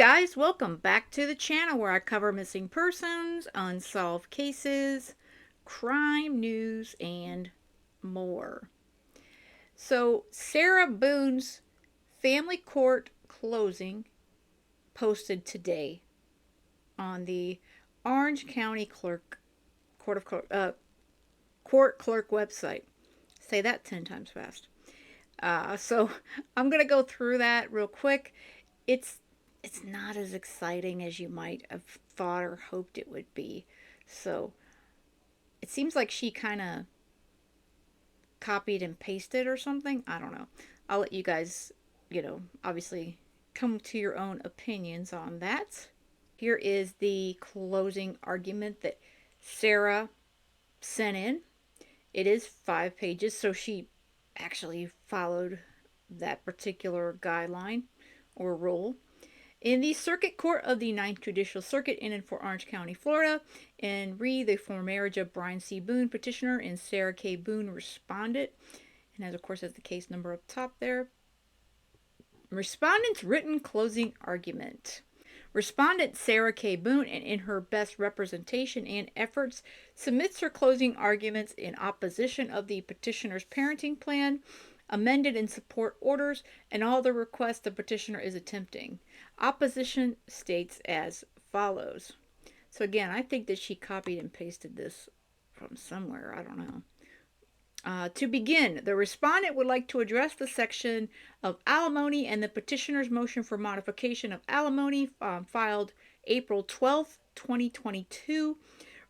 guys, welcome back to the channel where I cover missing persons, unsolved cases, crime news, and more. So, Sarah Boone's family court closing posted today on the Orange County Court Clerk website. Say that 10 times fast. So I'm gonna go through that real quick. It's it's not as exciting as you might have thought or hoped it would be. So it seems like she kind of copied and pasted or something. I don't know. I'll let you guys, obviously come to your own opinions on that. Here is the closing argument that Sarah sent in. It is 5 pages, so she actually followed that particular guideline or rule. In the Circuit Court of the Ninth Judicial Circuit in and for Orange County, Florida, and re the former marriage of Brian C. Boone, petitioner, and Sarah K. Boone, respondent, and as of course has the case number up top there. Respondent's written closing argument. Respondent Sarah K. Boone, and in her best representation and efforts, submits her closing arguments in opposition of the petitioner's parenting plan, amended and support orders, and all the requests the petitioner is attempting. Opposition states as follows. So again, I think that she copied and pasted this from somewhere. I don't know. To begin, the respondent would like to address the section of alimony and the petitioner's motion for modification of alimony filed April 12th, 2022.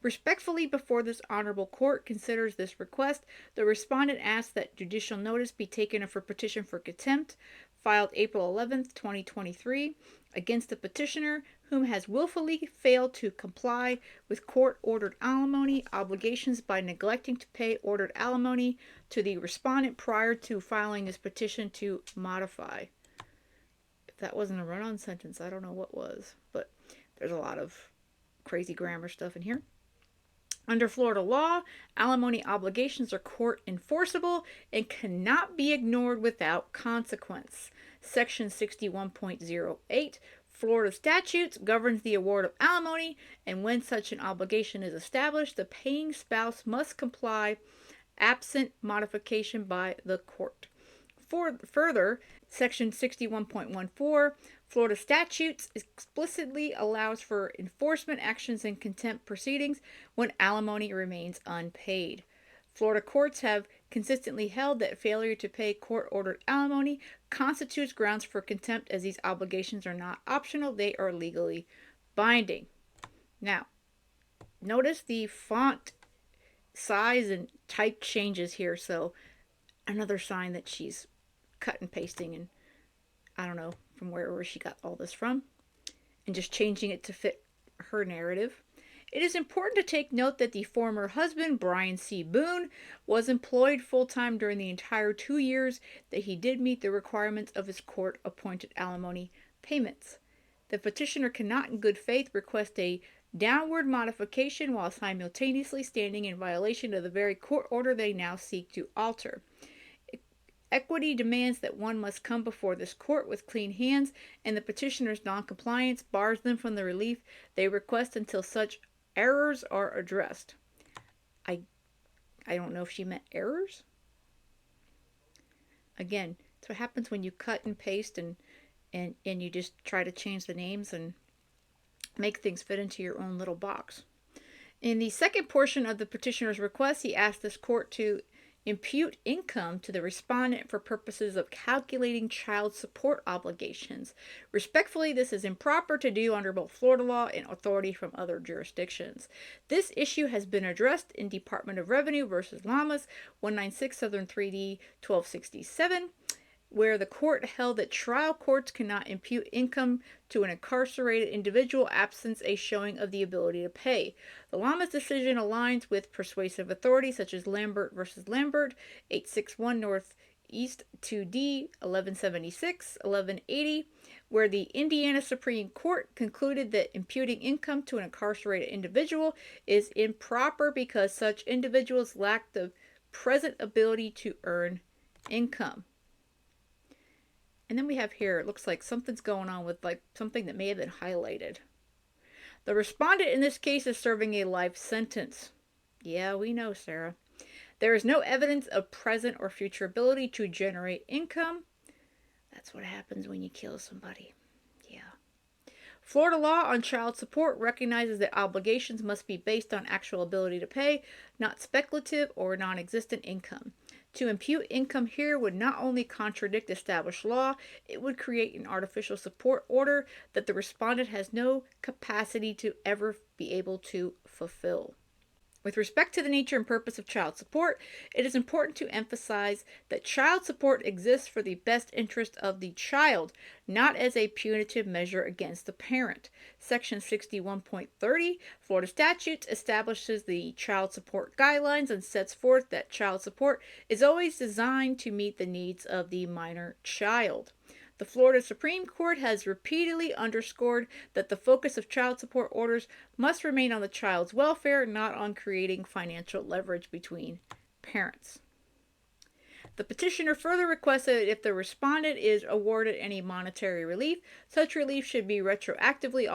Respectfully, before this honorable court considers this request, the respondent asks that judicial notice be taken of her petition for contempt, filed April 11th, 2023, against the petitioner, whom has willfully failed to comply with court-ordered alimony obligations by neglecting to pay ordered alimony to the respondent prior to filing his petition to modify. If that wasn't a run-on sentence, I don't know what was, but there's a lot of crazy grammar stuff in here. Under Florida law, alimony obligations are court enforceable and cannot be ignored without consequence. Section 61.08 Florida statutes governs the award of alimony, and when such an obligation is established, the paying spouse must comply absent modification by the court. Further, Section 61.14 Florida statutes explicitly allows for enforcement actions and contempt proceedings when alimony remains unpaid. Florida courts have consistently held that failure to pay court-ordered alimony constitutes grounds for contempt, as these obligations are not optional, they are legally binding. Now, notice the font size and type changes here, so another sign that she's cut and pasting, and I don't know from wherever she got all this from, and just changing it to fit her narrative. It is important to take note that the former husband, Brian C. Boone, was employed full-time during the entire 2 years that he did meet the requirements of his court-appointed alimony payments. The petitioner cannot in good faith request a downward modification while simultaneously standing in violation of the very court order they now seek to alter. Equity demands that one must come before this court with clean hands, and the petitioner's noncompliance bars them from the relief they request until such errors are addressed. I don't know if she meant errors. Again, that's what happens when you cut and paste and you just try to change the names and make things fit into your own little box. In the second portion of the petitioner's request, he asked this court to impute income to the respondent for purposes of calculating child support obligations. Respectfully, this is improper to do under both Florida law and authority from other jurisdictions. This issue has been addressed in Department of Revenue versus Lamas 196 Southern 3D 1267, where the court held that trial courts cannot impute income to an incarcerated individual absent a showing of the ability to pay. The Lamas decision aligns with persuasive authority such as Lambert versus Lambert, 861 Northeast 2D, 1176, 1180, where the Indiana Supreme Court concluded that imputing income to an incarcerated individual is improper because such individuals lack the present ability to earn income. And then we have here, it looks like something's going on with like something that may have been highlighted. The respondent in this case is serving a life sentence. Yeah, we know, Sarah. There is no evidence of present or future ability to generate income. That's what happens when you kill somebody. Yeah. Florida law on child support recognizes that obligations must be based on actual ability to pay, not speculative or non existent income. To impute income here would not only contradict established law, it would create an artificial support order that the respondent has no capacity to ever be able to fulfill. With respect to the nature and purpose of child support, it is important to emphasize that child support exists for the best interest of the child, not as a punitive measure against the parent. Section 61.30 Florida statutes establishes the child support guidelines and sets forth that child support is always designed to meet the needs of the minor child. The Florida Supreme Court has repeatedly underscored that the focus of child support orders must remain on the child's welfare, not on creating financial leverage between parents. The petitioner further requests that if the respondent is awarded any monetary relief, such relief should be retroactively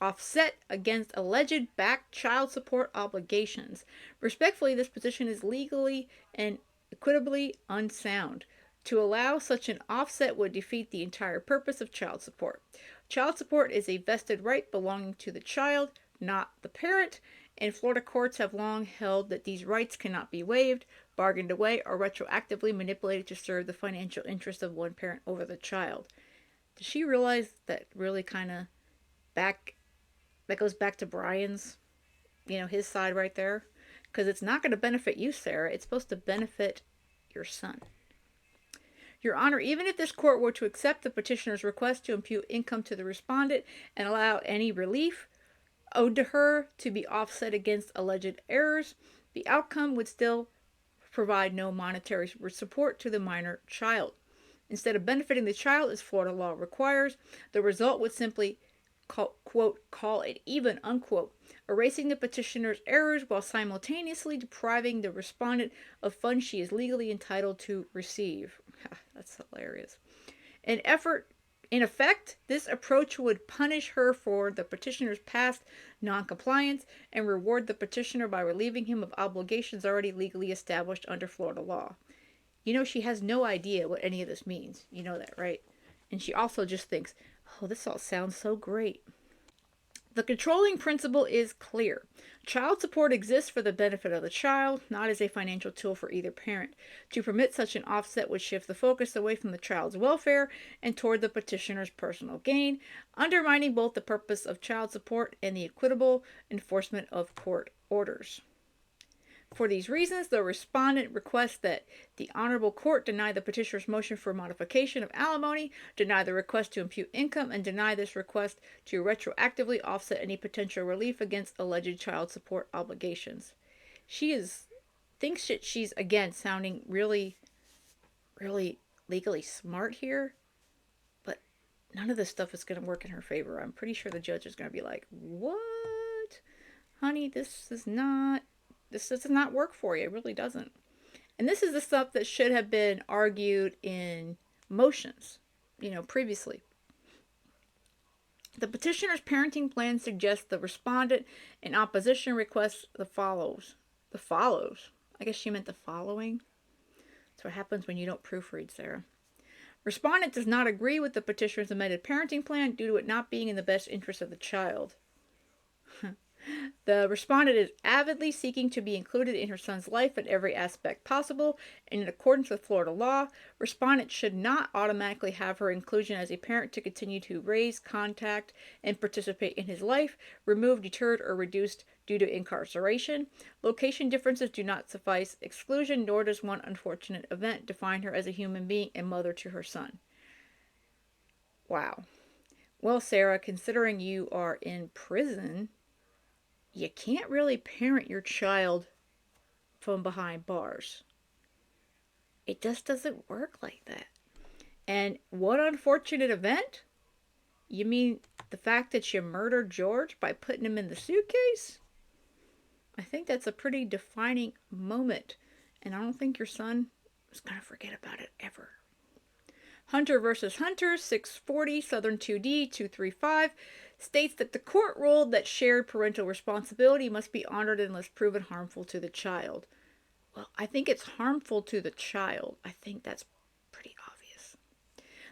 offset against alleged back child support obligations. Respectfully, this position is legally and equitably unsound. To allow such an offset would defeat the entire purpose of child support. Child support is a vested right belonging to the child, not the parent, and Florida courts have long held that these rights cannot be waived, bargained away, or retroactively manipulated to serve the financial interests of one parent over the child. Does she realize that really kind of that goes back to Brian's, his side right there? Because it's not going to benefit you, Sarah. It's supposed to benefit your son. Your Honor, even if this court were to accept the petitioner's request to impute income to the respondent and allow any relief owed to her to be offset against alleged errors, the outcome would still provide no monetary support to the minor child. Instead of benefiting the child as Florida law requires, the result would simply call it even, unquote, erasing the petitioner's errors while simultaneously depriving the respondent of funds she is legally entitled to receive. That's hilarious. In effect, this approach would punish her for the petitioner's past noncompliance and reward the petitioner by relieving him of obligations already legally established under Florida law. She has no idea what any of this means. You know that, right? And she also just thinks, oh, this all sounds so great. The controlling principle is clear. Child support exists for the benefit of the child, not as a financial tool for either parent. To permit such an offset would shift the focus away from the child's welfare and toward the petitioner's personal gain, undermining both the purpose of child support and the equitable enforcement of court orders. For these reasons, the respondent requests that the Honorable Court deny the petitioner's motion for modification of alimony, deny the request to impute income, and deny this request to retroactively offset any potential relief against alleged child support obligations. She thinks that she's, again, sounding really, really legally smart here, but none of this stuff is going to work in her favor. I'm pretty sure the judge is going to be like, what? Honey, this does not work for you. It really doesn't. And this is the stuff that should have been argued in motions, previously. The petitioner's parenting plan suggests the respondent in opposition requests the follows. The follows. I guess she meant the following. That's what happens when you don't proofread, Sarah. Respondent does not agree with the petitioner's amended parenting plan due to it not being in the best interest of the child. The respondent is avidly seeking to be included in her son's life in every aspect possible, and in accordance with Florida law, respondent should not automatically have her inclusion as a parent to continue to raise, contact, and participate in his life, removed, deterred, or reduced due to incarceration. Location differences do not suffice exclusion, nor does one unfortunate event define her as a human being and mother to her son. Wow. Well, Sarah, considering you are in prison, you can't really parent your child from behind bars. It just doesn't work like that. And what unfortunate event? You mean the fact that you murdered George by putting him in the suitcase? I think that's a pretty defining moment. And I don't think your son is going to forget about it ever. Hunter versus Hunter, 640, Southern 2D, 235, states that the court ruled that shared parental responsibility must be honored unless proven harmful to the child. Well, I think it's harmful to the child. I think that's pretty obvious.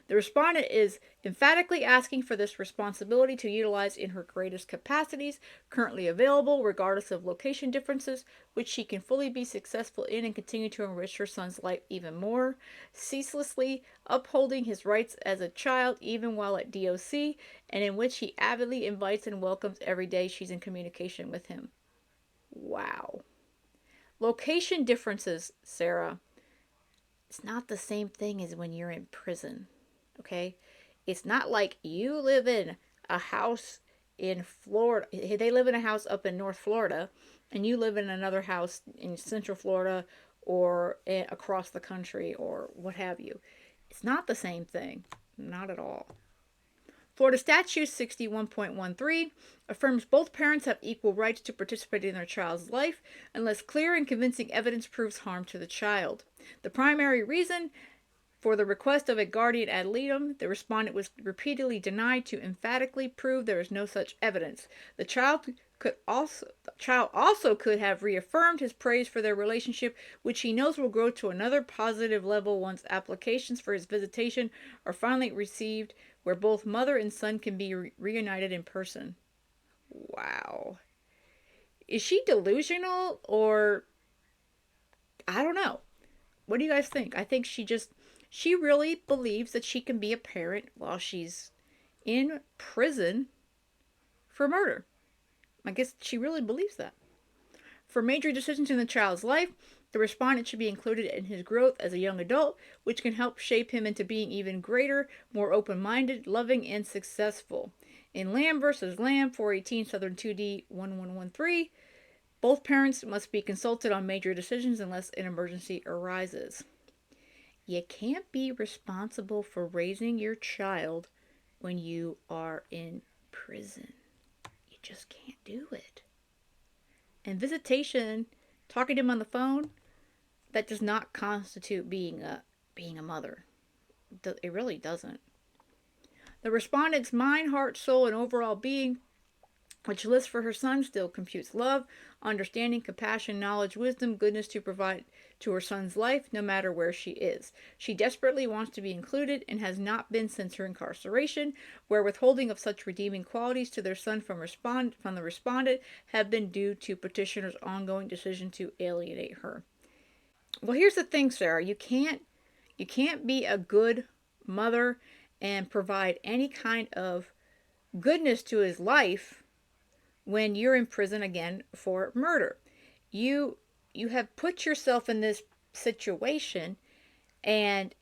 The respondent is emphatically asking for this responsibility to utilize in her greatest capacities currently available, regardless of location differences, which she can fully be successful in and continue to enrich her son's life even more, ceaselessly upholding his rights as a child even while at DOC, and in which he avidly invites and welcomes every day she's in communication with him. Wow. Location differences, Sarah. It's not the same thing as when you're in prison. Okay? It's not like you live in a house in Florida. They live in a house up in North Florida, and you live in another house in Central Florida or across the country or what have you. It's not the same thing. Not at all. Florida Statute 61.13 affirms both parents have equal rights to participate in their child's life unless clear and convincing evidence proves harm to the child. The primary reason for the request of a guardian ad litem, the respondent was repeatedly denied to emphatically prove there is no such evidence. The child also could have reaffirmed his praise for their relationship, which he knows will grow to another positive level once applications for his visitation are finally received, where both mother and son can be reunited in person. Wow. Is she delusional or I don't know. What do you guys think? I think she really believes that she can be a parent while she's in prison for murder. I guess she really believes that. For major decisions in the child's life, the respondent should be included in his growth as a young adult, which can help shape him into being even greater, more open-minded, loving, and successful. In Lamb versus Lamb, 418 Southern 2D 1113, both parents must be consulted on major decisions unless an emergency arises. You can't be responsible for raising your child when you are in prison. You just can't do it. And visitation, talking to him on the phone, that does not constitute being a mother. It really doesn't. The respondent's mind, heart, soul, and overall being, which lists for her son, still computes love, understanding, compassion, knowledge, wisdom, goodness to provide to her son's life, no matter where she is. She desperately wants to be included and has not been since her incarceration, where withholding of such redeeming qualities to their son from the respondent have been due to petitioner's ongoing decision to alienate her. Well, here's the thing, Sarah. You can't be a good mother and provide any kind of goodness to his life when you're in prison again for murder. You have put yourself in this situation, and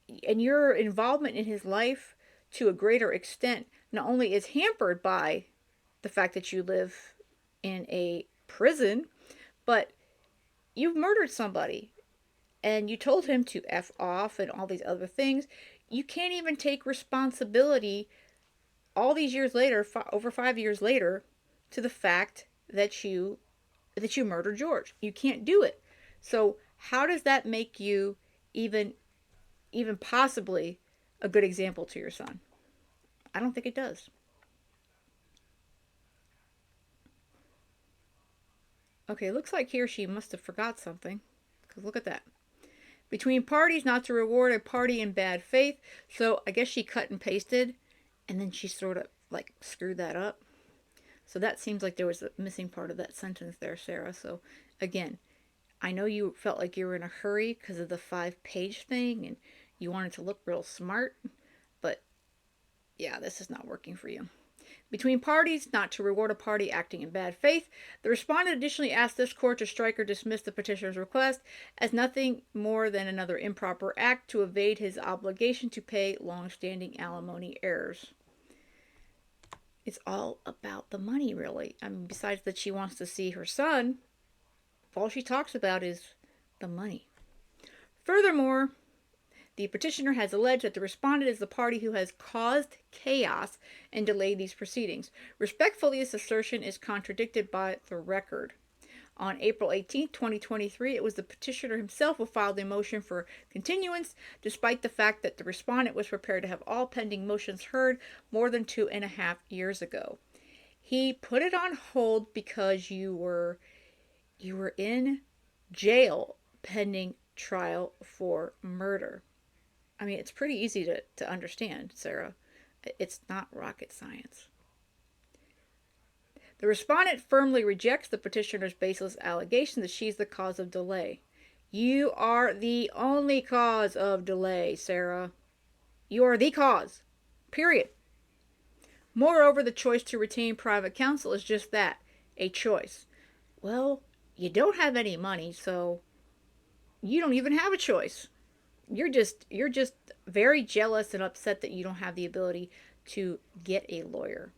your involvement in his life to a greater extent not only is hampered by the fact that you live in a prison, but you've murdered somebody and you told him to F off and all these other things. You can't even take responsibility all these years later, over 5 years later, to the fact that you murdered George. You can't do it. So how does that make you even possibly a good example to your son? I don't think it does. Okay, it looks like he or she must have forgot something. Because look at that. Between parties, not to reward a party in bad faith. So I guess she cut and pasted, and then she sort of like screwed that up. So that seems like there was a missing part of that sentence there, Sarah. So again, I know you felt like you were in a hurry because of the 5-page thing and you wanted to look real smart, but yeah, this is not working for you. Between parties, not to reward a party acting in bad faith. The respondent additionally asked this court to strike or dismiss the petitioner's request as nothing more than another improper act to evade his obligation to pay long-standing alimony errors. It's all about the money, really. I mean, besides that she wants to see her son, all she talks about is the money. Furthermore, the petitioner has alleged that the respondent is the party who has caused chaos and delayed these proceedings. Respectfully, this assertion is contradicted by the record. On April 18, 2023, it was the petitioner himself who filed a motion for continuance, despite the fact that the respondent was prepared to have all pending motions heard more than 2.5 years ago. He put it on hold because you were in jail pending trial for murder. I mean, it's pretty easy to understand, Sarah. It's not rocket science. The respondent firmly rejects the petitioner's baseless allegation that she's the cause of delay. You are the only cause of delay, Sarah. You are the cause. Period. Moreover, the choice to retain private counsel is just that, a choice. Well, you don't have any money, so you don't even have a choice. You're just very jealous and upset that you don't have the ability to get a lawyer.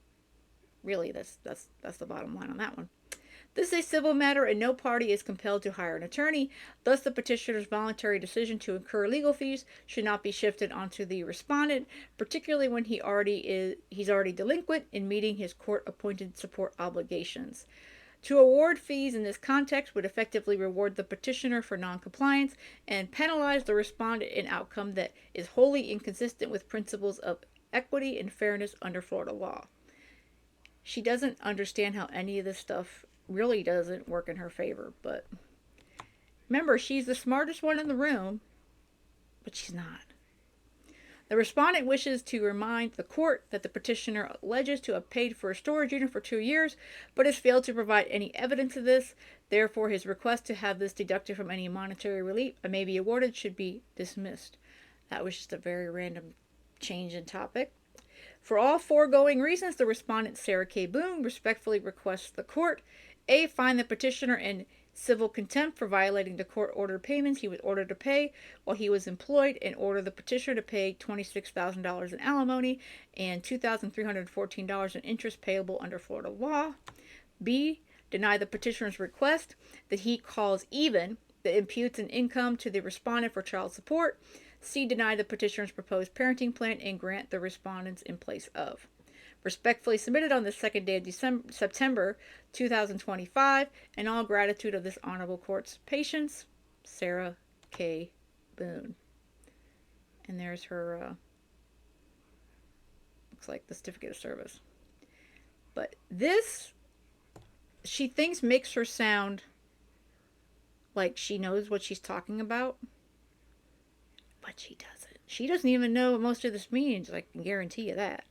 Really, that's the bottom line on that one. This is a civil matter and no party is compelled to hire an attorney. Thus, the petitioner's voluntary decision to incur legal fees should not be shifted onto the respondent, particularly when he's already delinquent in meeting his court-appointed support obligations. To award fees in this context would effectively reward the petitioner for noncompliance and penalize the respondent, an outcome that is wholly inconsistent with principles of equity and fairness under Florida law. She doesn't understand how any of this stuff really doesn't work in her favor, but remember, she's the smartest one in the room, but she's not. The respondent wishes to remind the court that the petitioner alleges to have paid for a storage unit for 2 years, but has failed to provide any evidence of this. Therefore, his request to have this deducted from any monetary relief that may be awarded should be dismissed. That was just a very random change in topic. For all foregoing reasons, the respondent, Sarah K. Boone, respectfully requests the court A. Find the petitioner in civil contempt for violating the court-ordered payments he was ordered to pay while he was employed, and order the petitioner to pay $26,000 in alimony and $2,314 in interest payable under Florida law. B. Deny the petitioner's request that he calls even that imputes an income to the respondent for child support. C. Deny the petitioner's proposed parenting plan and grant the respondents in place of. Respectfully submitted on the 2nd day of September 2025, in all gratitude of this honorable court's patience, Sarah K. Boone. And there's her, looks like the certificate of service. But this, she thinks, makes her sound like she knows what she's talking about. But she doesn't. She doesn't even know what most of this means. I can guarantee you that.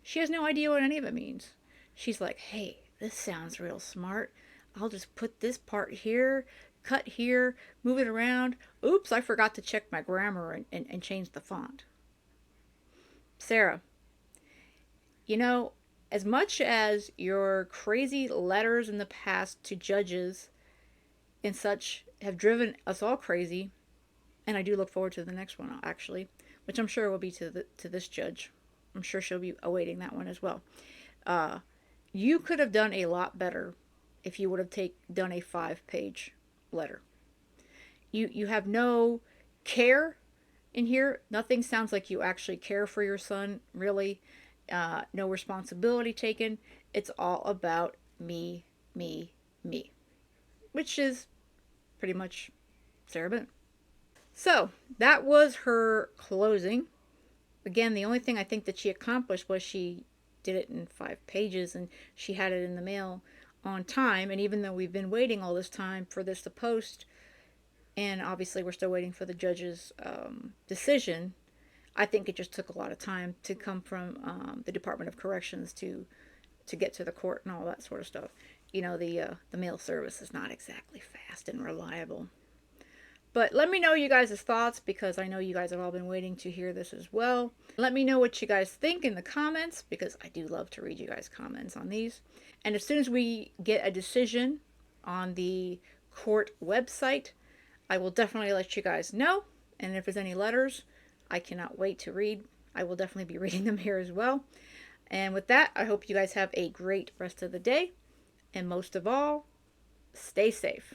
She has no idea what any of it means. She's like, hey, this sounds real smart. I'll just put this part here, cut here, move it around. Oops, I forgot to check my grammar and change the font. Sarah, you know, as much as your crazy letters in the past to judges and such have driven us all crazy, and I do look forward to the next one, actually, which I'm sure will be to this judge. I'm sure she'll be awaiting that one as well. You could have done a lot better if you would have done a 5-page letter. You have no care in here. Nothing sounds like you actually care for your son, really. No responsibility taken. It's all about me, me, me. Which is pretty much Sarah Boone. So, that was her closing. Again, the only thing I think that she accomplished was she did it in 5 pages and she had it in the mail on time. And even though we've been waiting all this time for this to post, and obviously we're still waiting for the judge's decision, I think it just took a lot of time to come from the Department of Corrections to get to the court and all that sort of stuff. You know, the mail service is not exactly fast and reliable. But let me know you guys' thoughts, because I know you guys have all been waiting to hear this as well. Let me know what you guys think in the comments, because I do love to read you guys' comments on these. And as soon as we get a decision on the court website, I will definitely let you guys know. And if there's any letters I cannot wait to read, I will definitely be reading them here as well. And with that, I hope you guys have a great rest of the day. And most of all, stay safe.